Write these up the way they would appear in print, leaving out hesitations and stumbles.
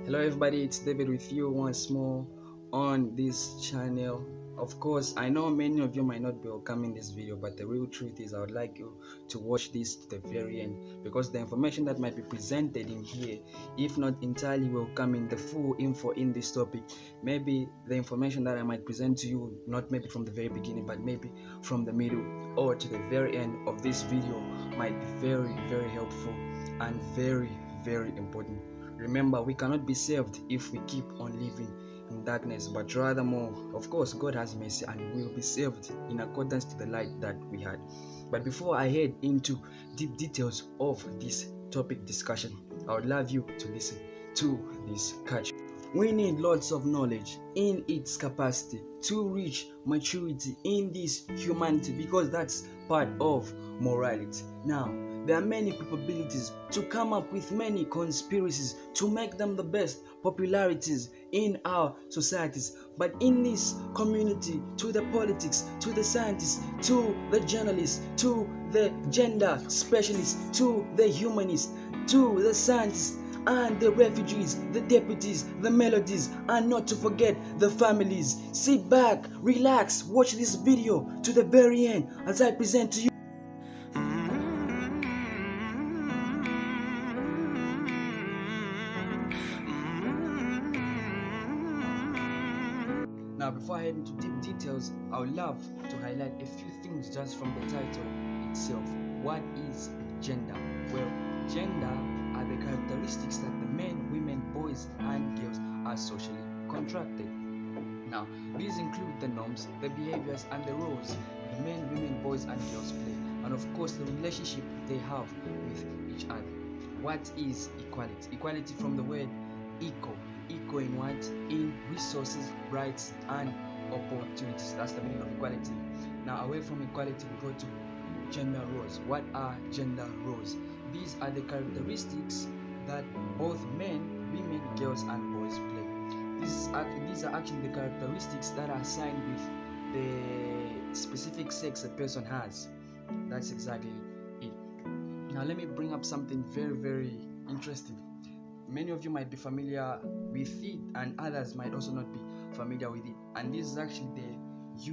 Hello everybody, it's David with you once more on this channel. Of course, I know many of you might not be welcoming this video, but the real truth is I would like you to watch this to the very end, because the information that might be presented in here, if not entirely welcoming the full info in this topic, maybe the information that I might present to you, not maybe from the very beginning, but maybe from the middle or to the very end of this video, might be very helpful and very important. Remember, we cannot be saved if we keep on living in darkness, but rather more, of course, God has mercy and we will be saved in accordance to the light that we had. But before I head into deep details of this topic discussion, I would love you to listen to this catch. We need lots of knowledge in its capacity to reach maturity in this humanity, because that's part of morality. Now, there are many probabilities to come up with many conspiracies to make them the best popularities in our societies. But in this community, to the politics, to the scientists, to the journalists, to the gender specialists, to the humanists, to the scientists, and the refugees, the deputies, the melodies, and not to forget the families. Sit back, relax, watch this video to the very end as I present to you. Now, before I head into deep details, I would love to highlight a few things just from the title itself. What is gender? Well, gender are the characteristics that the men, women, boys, and girls are socially contracted. Now, these include the norms, the behaviors, and the roles the men, women, boys, and girls play, and of course the relationship they have with each other. What is equality? Equality from the word equal. Equal in what? In resources, rights, and opportunities. That's the meaning of equality. Now, away from equality, we go to gender roles. What are gender roles? These are the characteristics that both men, women, girls, and boys play. These are actually the characteristics that are assigned with the specific sex a person has. That's exactly it. Now, let me bring up something very interesting. Many of you might be familiar with it, and others might also not be familiar with it. And this is actually the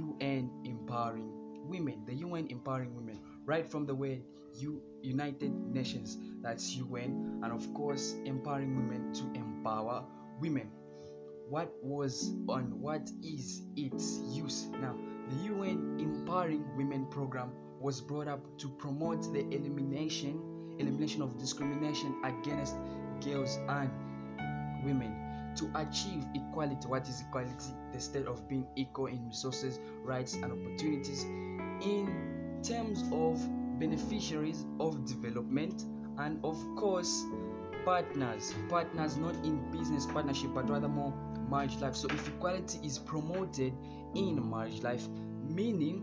UN empowering women. The UN empowering women, right from the word United Nations, that's UN, and of course empowering women to empower women. What is its use? Now, the UN empowering women program was brought up to promote the elimination of discrimination against girls and women, to achieve equality. What is equality? The state of being equal in resources, rights, and opportunities in terms of beneficiaries of development, and of course partners not in business partnership, but rather more marriage life. So if equality is promoted in marriage life, meaning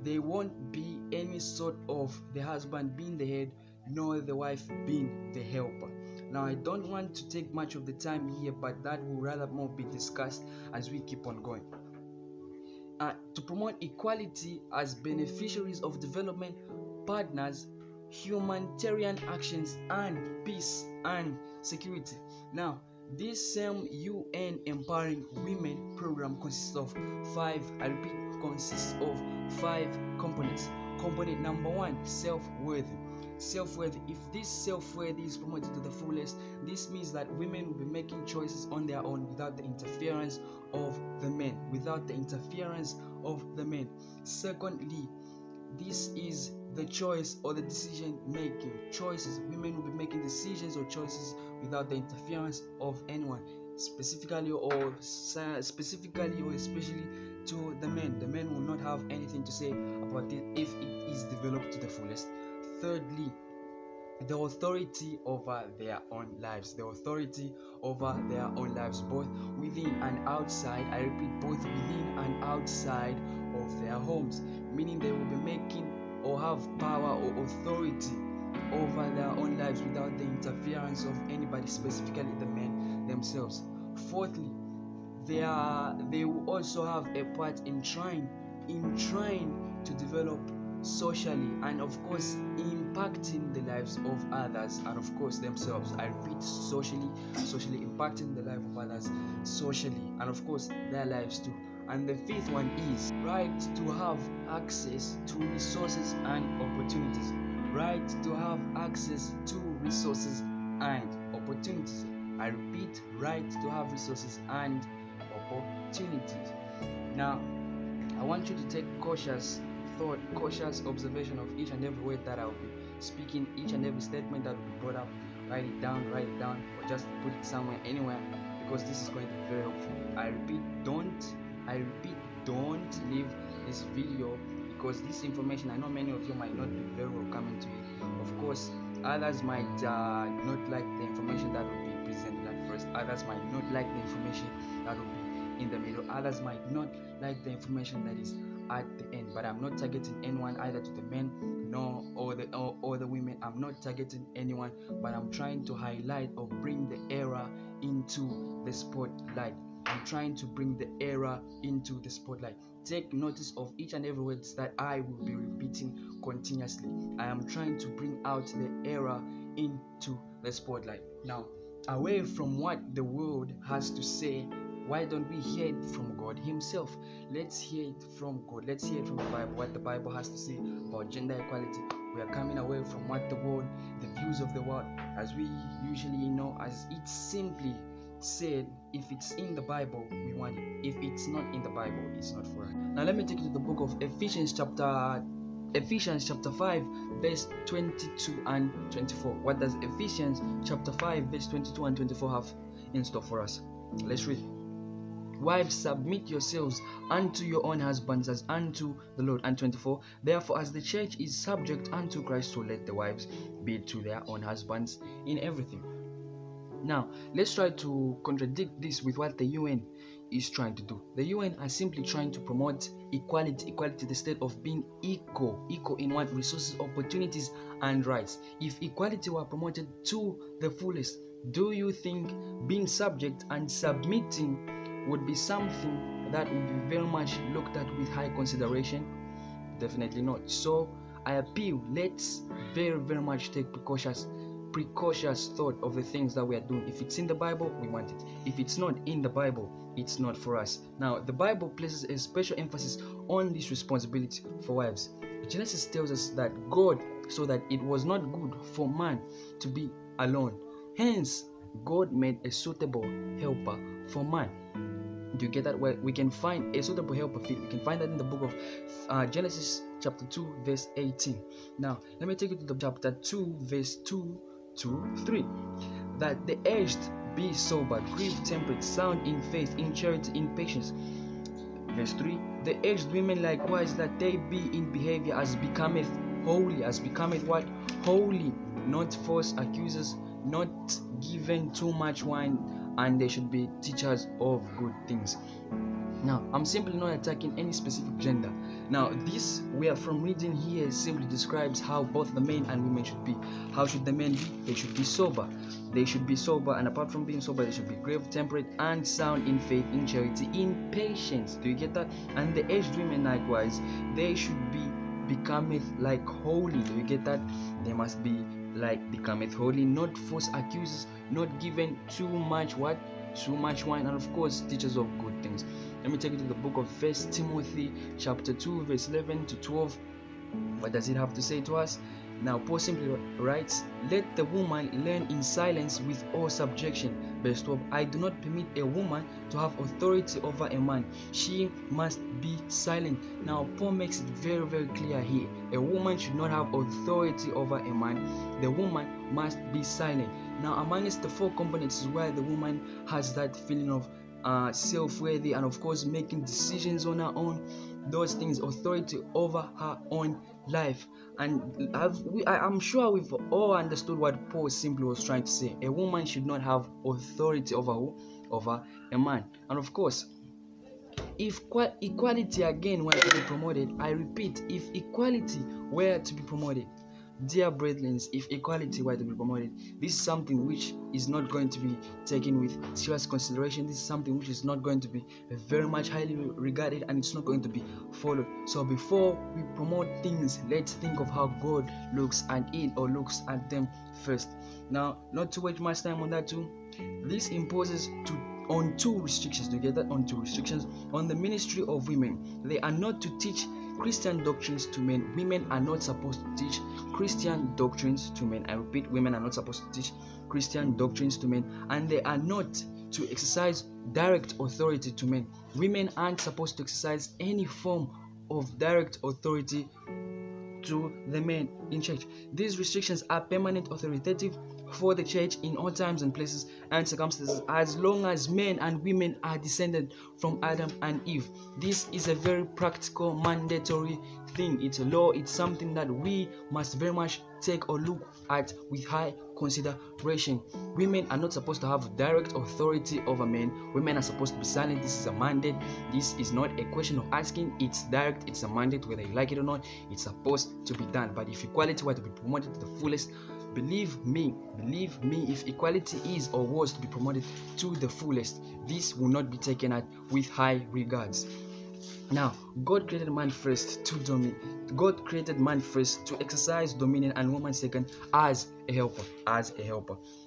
there won't be any sort of the husband being the head nor the wife being the helper. Now, I don't want to take much of the time here, but that will rather more be discussed as we keep on going. To promote equality as beneficiaries of development, partners, humanitarian actions, and peace and security. Now, this same UN empowering women program consists of five components. Component number one, self-worth. If this self-worth is promoted to the fullest, this means that women will be making choices on their own without the interference of the men. Secondly, this is the choice or the decision making. Women will be making decisions or choices without the interference of anyone, specifically or especially to the men. The men will not have anything to say about it if it is developed to the fullest. Thirdly, the authority over their own lives. Both within and outside. I repeat, both within and outside of their homes, meaning they will be making or have power or authority over their own lives without the interference of anybody, specifically the men themselves. Fourthly, they will also have a part in trying to develop socially, and of course impacting the lives of others and of course themselves. I repeat, socially impacting the life of others socially and of course their lives too. And the fifth one is right to have access to resources and opportunities. Right to have access to resources and opportunities. I repeat, right to have resources and opportunities. Now, I want you to take cautious thought, cautious observation of each and every word that I will be speaking, each and every statement that will be brought up. Write it down, or just put it somewhere, anywhere, because this is going to be very helpful. I repeat, don't leave this video, because this information, I know many of you might not be very welcoming to it. Of course, others might not like the information that will be presented at first. Others might not like the information that will be in the middle. Others might not like the information that is at the end. But I'm not targeting anyone, either to the men or the women. I'm not targeting anyone, but I'm trying to highlight or bring the error into the spotlight. I'm trying to bring the error into the spotlight. Take notice of each and every word that I will be repeating continuously. I am trying to bring out the error into the spotlight. Now, away from what the world has to say, why don't we hear it from God Himself? Let's hear it from God. Let's hear it from the Bible, what the Bible has to say about gender equality. We are coming away from what the world, the views of the world, as we usually know, as it simply said, if it's in the Bible, we want it. If it's not in the Bible, it's not for us. Now let me take you to the book of Ephesians chapter 5 verse 22 and 24. What does Ephesians chapter 5 verse 22 and 24 have in store for us? Let's read. Wives, submit yourselves unto your own husbands as unto the Lord. And 24. Therefore, as the church is subject unto Christ, so let the wives be to their own husbands in everything. Now, let's try to contradict this with what the UN is trying to do. The UN are simply trying to promote equality, the state of being equal in what? Resources, opportunities, and rights. If equality were promoted to the fullest, do you think being subject and submitting would be something that would be very much looked at with high consideration? Definitely not. So I appeal, let's very much take precautious thought of the things that we are doing. If it's in the Bible, we want it. If it's not in the Bible, it's not for us. Now, the Bible places a special emphasis on this responsibility for wives. Genesis tells us that God saw that it was not good for man to be alone. Hence, God made a suitable helper for man. Do you get that? Well, we can find a suitable helper fit. We can find that in the book of Genesis chapter 2 verse 18. Now, let me take you to the chapter 2 verse 2 to 3. That the aged be sober, grieve temperate, sound in faith, in charity, in patience. Verse 3. The aged women likewise, that they be in behavior as becometh holy, as becometh what? Holy, not false accusers, not given too much wine, and they should be teachers of good things. Now, I'm simply not attacking any specific gender. Now, this we are from reading here simply describes how both the men and women should be. How should the men be? They should be sober. They should be sober, and apart from being sober, they should be grave, temperate, and sound in faith, in charity, in patience. Do you get that? And the aged women likewise, they should be becometh like holy. Do you get that? They must be like becometh holy, not false accusers, not given too much what? Too much wine, and of course teachers of good things. Let me take you to the book of 1 Timothy chapter 2 verse 11 to 12. What does it have to say to us? Now, Paul simply writes, let the woman learn in silence with all subjection. Verse 12, I do not permit a woman to have authority over a man. She must be silent. Now, Paul makes it very clear here. A woman should not have authority over a man. The woman must be silent. Now, amongst the four components is where the woman has that feeling of self-worthy and of course making decisions on her own, those things, authority over her own life. And I'm sure we've all understood what Paul simply was trying to say. A woman should not have authority over who? Over a man. And of course, if equality again were to be promoted, I repeat, if equality were to be promoted, dear brethren, if equality were to be promoted, this is something which is not going to be taken with serious consideration. This is something which is not going to be very much highly regarded, and it's not going to be followed. So before we promote things, let's think of how God looks at it, or looks at them first. Now, not to waste much time on that too, this imposes on two restrictions. Do you get that? On two restrictions on the ministry of women. They are not to teach Christian doctrines to men. Women are not supposed to teach Christian doctrines to men. I repeat, women are not supposed to teach Christian doctrines to men, and they are not to exercise direct authority to men. Women aren't supposed to exercise any form of direct authority to the men in church. These restrictions are permanent, authoritative for the church in all times and places and circumstances, as long as men and women are descended from Adam and Eve. This is a very practical, mandatory thing. It's a law. It's something that we must very much take a look at with high consideration. Women are not supposed to have direct authority over men. Women are supposed to be silent. This is a mandate. This is not a question of asking. It's direct. It's a mandate. Whether you like it or not, it's supposed to be done. But if equality were to be promoted to the fullest, believe me, if equality is or was to be promoted to the fullest, this will not be taken at with high regards. Now, God created man first to dominate. God created man first to exercise dominion, and woman second as a helper.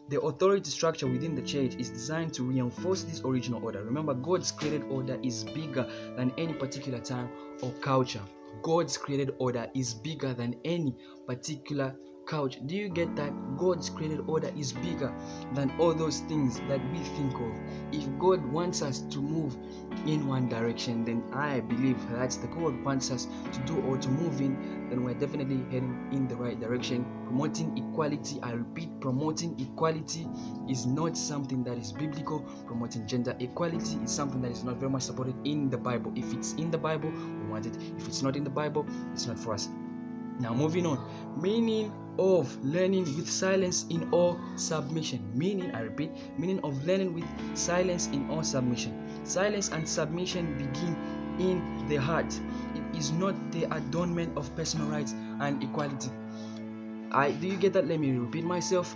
The authority structure within the church is designed to reinforce this original order. Remember, God's created order is bigger than any particular time or culture. God's created order is bigger than any particular culture. Do you get that? God's created order is bigger than all those things that we think of. If God wants us to move in one direction, then I believe that's the God wants us to do or to move in, then we're definitely heading in the right direction. Promoting equality, I repeat, promoting equality is not something that is biblical. Promoting gender equality is something that is not very much supported in the Bible. If it's in the Bible, we want it. If it's not in the Bible, it's not for us. Now, moving on. Meaning of learning with silence in all submission. Meaning, I repeat, meaning of learning with silence in all submission. Silence and submission begin in the heart. It is not the adornment of personal rights and equality. Do you get that? Let me repeat myself.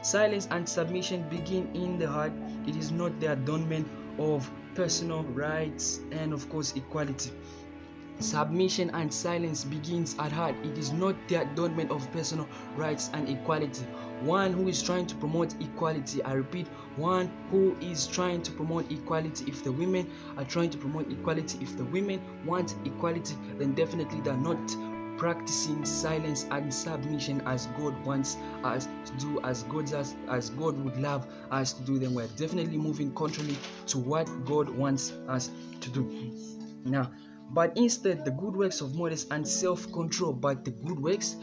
Silence and submission begin in the heart. It is not the adornment of personal rights and, of course, equality. Submission and silence begins at heart. It is not the adornment of personal rights and equality. One who is trying to promote equality, I repeat, one who is trying to promote equality. If the women are trying to promote equality, if the women want equality, then definitely they're not practicing silence and submission as God wants us to do, as God would love us to do. Then we're definitely moving contrary to what God wants us to do. Now, but instead the good works of modest and self-control, but the good works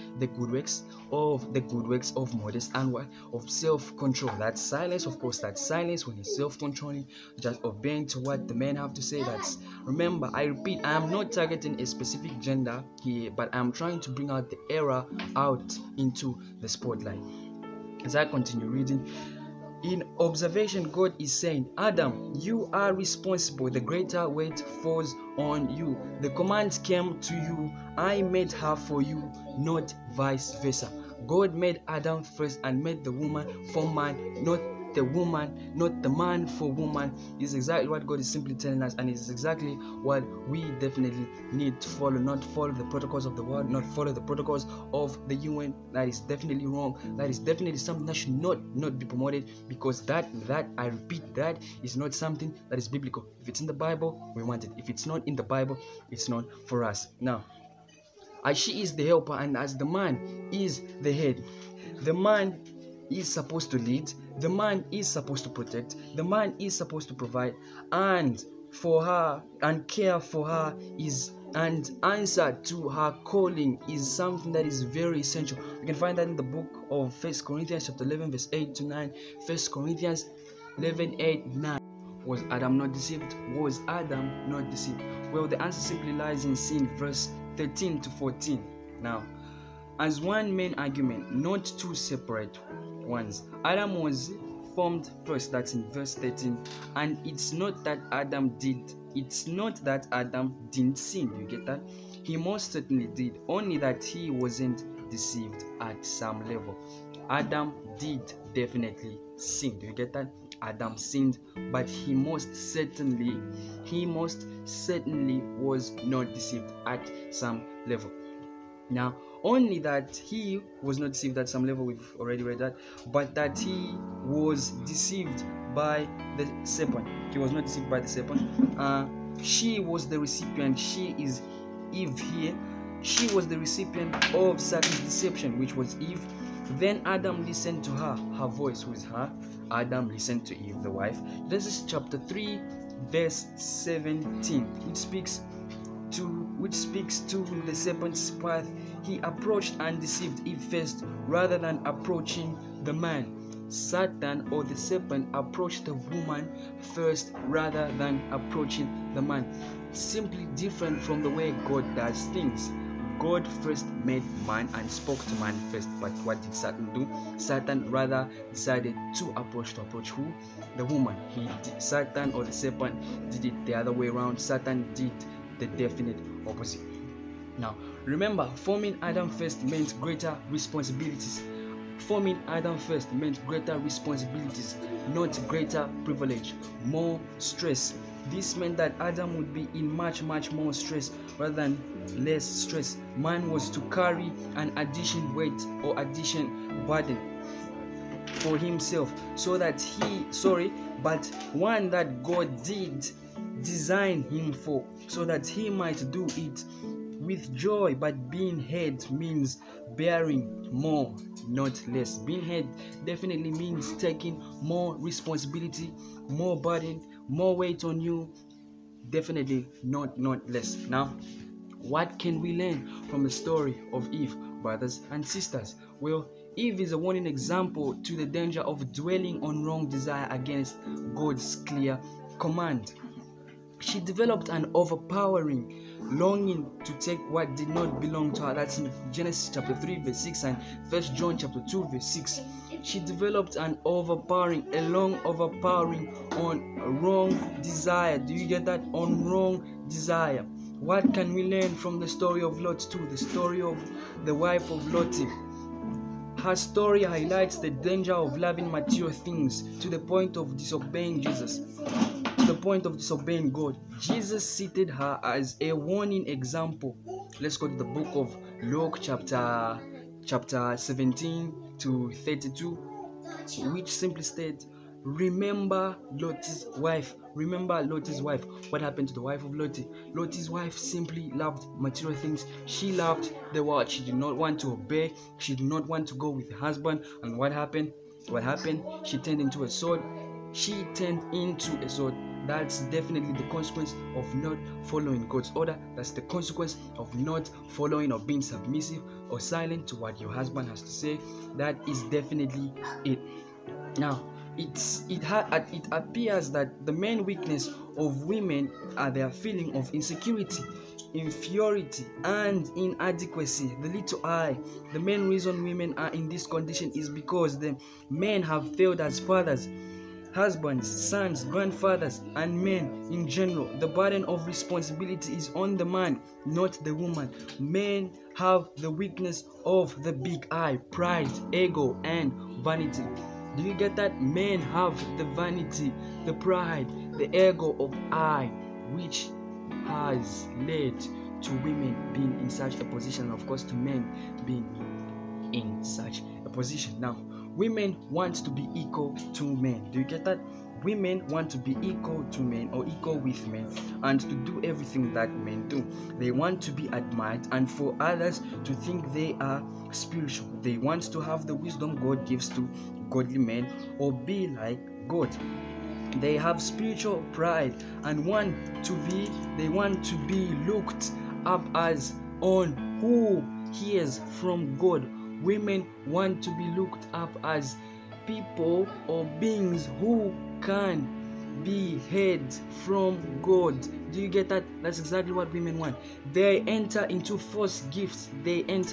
of modest and what? Of self-control. That's silence, of course. That's silence when you're self-controlling, just obeying to what the men have to say. That's, remember, I repeat, I am not targeting a specific gender here, but I'm trying to bring out the error out into the spotlight. As I continue reading, in observation, God is saying, Adam, you are responsible. The greater weight falls on you. The command came to you. I made her for you, not vice versa. God made Adam first and made the woman for man, not the man for woman. This is exactly what God is simply telling us, and it's exactly what we definitely need to follow. Not follow the protocols of the world, not follow the protocols of the UN. That is definitely wrong. That is definitely something that should not be promoted, because that I repeat, that is not something that is biblical. If it's in the Bible, we want it. If it's not in the Bible, it's not for us. Now, as she is the helper and as the man is the head, the man is supposed to lead, the man is supposed to protect, the man is supposed to provide, and for her and care for her is, and answer to her calling is something that is very essential. You can find that in the book of 1 Corinthians chapter 11 verse 8 to 9. 1 Corinthians 11, 8, 9. Was Adam not deceived? Was Adam not deceived? Well, the answer simply lies in sin, verse 13 to 14. Now, as one main argument, not two separate ones. Adam was formed first, that's in verse 13, and it's not that Adam didn't sin. You get that? He most certainly did, only that he wasn't deceived at some level. Adam did definitely sin. Do you get that? Adam sinned, but he most certainly was not deceived at some level. Now, only that he was not deceived at some level, we've already read that, but that he was deceived by the serpent. He was not deceived by the serpent. She was the recipient. She is Eve here. She was the recipient of Satan's deception, which was Eve. Then Adam listened to her voice, who is her. Adam listened to Eve, the wife. This is chapter 3, verse 17, which speaks to the serpent's path. He approached and deceived Eve first, rather than approaching the man. Satan, or the serpent, approached the woman first rather than approaching the man. Simply different from the way God does things. God first made man and spoke to man first, but what did Satan do? Satan rather decided to approach who? The woman. Satan, or the serpent, did it the other way around. Satan did the definite opposite. Now, remember, forming Adam first meant greater responsibilities. Forming Adam first meant greater responsibilities, not greater privilege, more stress. This meant that Adam would be in much more stress rather than less stress. Man was to carry an addition weight or addition burden for himself, but one that God did design him for, so that he might do it with joy. But being head means bearing more, not less. Being head definitely means taking more responsibility, more burden, more weight on you, definitely not less. Now, what can we learn from the story of Eve, brothers and sisters? Well, Eve is a warning example to the danger of dwelling on wrong desire against God's clear command. She developed an overpowering longing to take what did not belong to her. That's in Genesis chapter 3 verse 6 and 1 John chapter 2 verse 6. She developed a long overpowering on wrong desire. Do you get that? On wrong desire. What can we learn from the story of Lot too? The story of the wife of Lot. Her story highlights the danger of loving material things to the point of disobeying Jesus, to the point of disobeying God. Jesus cited her as a warning example. Let's go to the book of Luke chapter 17 to 32, which simply states, remember Lot's wife. Remember Lot's wife. What happened to the wife of Lot? Lot's wife simply loved material things. She loved the world. She did not want to obey. She did not want to go with her husband. And what happened? She turned into a sword. That's definitely the consequence of not following God's order. That's the consequence of not following or being submissive or silent to what your husband has to say. That is definitely it. Now, it appears that the main weakness of women are their feeling of insecurity, inferiority, and inadequacy, the little I. The main reason women are in this condition is because the men have failed as fathers, husbands, sons, grandfathers, and men in general. The burden of responsibility is on the man, not the woman. Men have the weakness of the big I, pride, ego, and vanity. Do you get that? Men have the vanity, the pride, the ego of I, which has led to women being in such a position, and of course to men being in such a position. Now, women want to be equal to men. Do you get that? Women want to be equal to men or equal with men and to do everything that men do. They want to be admired and for others to think they are spiritual. They want to have the wisdom God gives to godly men or be like God. They have spiritual pride and they want to be looked up as on who hears from God. Women want to be looked up as people or beings who can be heard from God. Do you get that? That's exactly what women want. They enter into false gifts. Do you get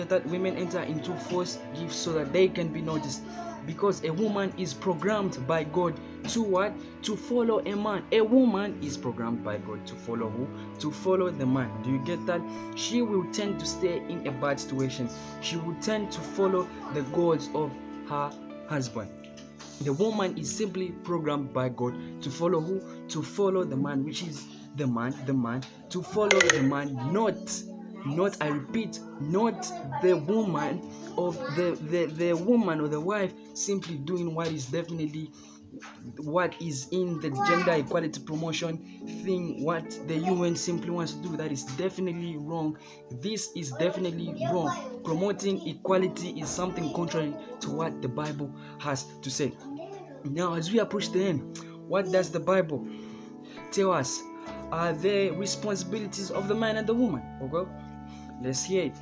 that? Women enter into false gifts so that they can be noticed. because a woman is programmed by God to what? To follow a man. A woman is programmed by God to follow who? To follow the man. Do you get that? She will tend to stay in a bad situation. She will tend to follow the gods of her husband. The woman is simply programmed by God to follow who? To follow the man, which is the man, to follow the man, not, I repeat, not the woman of the woman or the wife simply doing what is definitely what is in the gender equality promotion thing, what the UN simply wants to do. That is definitely wrong. This is definitely wrong. Promoting equality is something contrary to what the Bible has to say. Now, as we approach the end, what does the Bible tell us are the responsibilities of the man and the woman? Okay, let's hear it.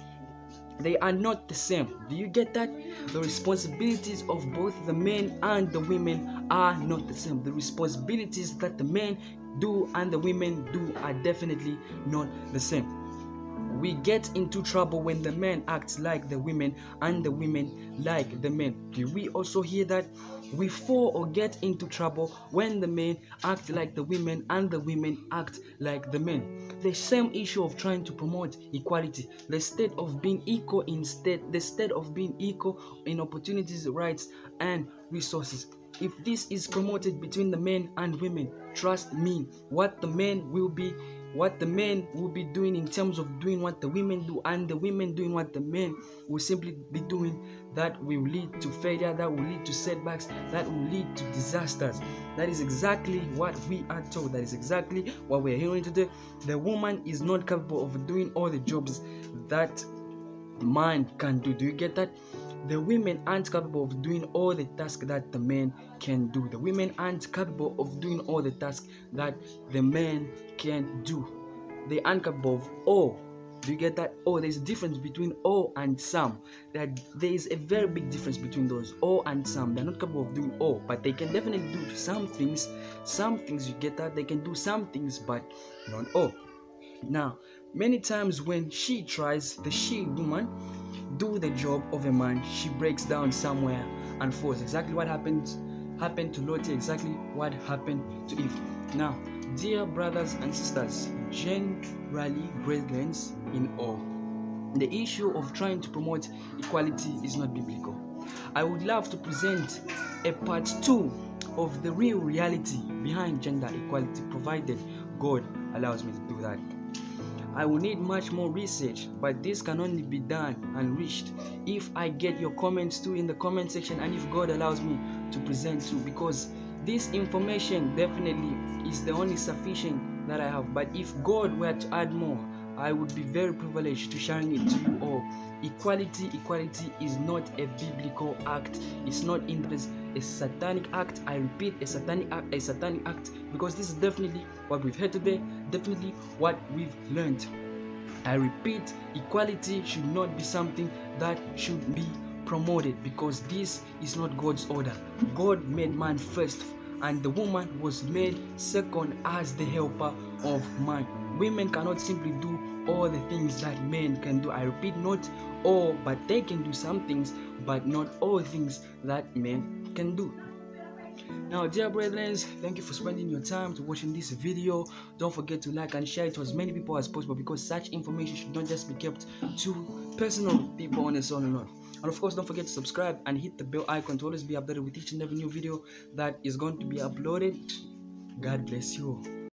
They are not the same. Do you get that? The responsibilities of both the men and the women are not the same. The responsibilities that the men do and the women do are definitely not the same. We get into trouble when the men act like the women and the women like the men. Do we also hear that? We fall or get into trouble when the men act like the women and the women act like the men. The same issue of trying to promote equality, the state of being equal in opportunities, rights, and resources. If this is promoted between the men and women, trust me, what the men will be doing in terms of doing what the women do, and the women doing what the men will simply be doing, that will lead to failure, that will lead to setbacks, that will lead to disasters. That is exactly what we are told. That is exactly what we are hearing today. The woman is not capable of doing all the jobs that man can do. Do you get that? The women aren't capable of doing all the tasks that the men can do. The women aren't capable of doing all the tasks that the men can do. They aren't capable of all. Do you get that? Oh, there's a difference between all and some. There is a very big difference between those. All and some. They're not capable of doing all, but they can definitely do some things. Some things, you get that? They can do some things, but not all. Now, many times when she tries, the she woman, do the job of a man, she breaks down somewhere and falls. Exactly what happened to Lot, exactly what happened to Eve. Now, dear brothers and sisters, generally brethren in all, the issue of trying to promote equality is not biblical. I would love to present a part 2 of the real reality behind gender equality, provided God allows me to do that. I will need much more research, but this can only be done and reached if I get your comments too in the comment section, and if God allows me to present too, because this information definitely is the only sufficient that I have. But if God were to add more, I would be very privileged to sharing it to you all. Equality is not a biblical act. It's not in this a satanic act. I repeat, a satanic act, because this is definitely what we've heard today, definitely what we've learned. I repeat, equality should not be something that should be promoted, because this is not God's order. God made man first, and the woman was made second as the helper of man. Women cannot simply do all the things that men can do. I repeat, not all, but they can do some things, but not all things that men can do. Now, dear brethren, thank you for spending your time to watching this video. Don't forget to like and share it to as many people as possible, because such information should not just be kept to personal people on its own alone. And of course, don't forget to subscribe and hit the bell icon to always be updated with each and every new video that is going to be uploaded. God bless you all.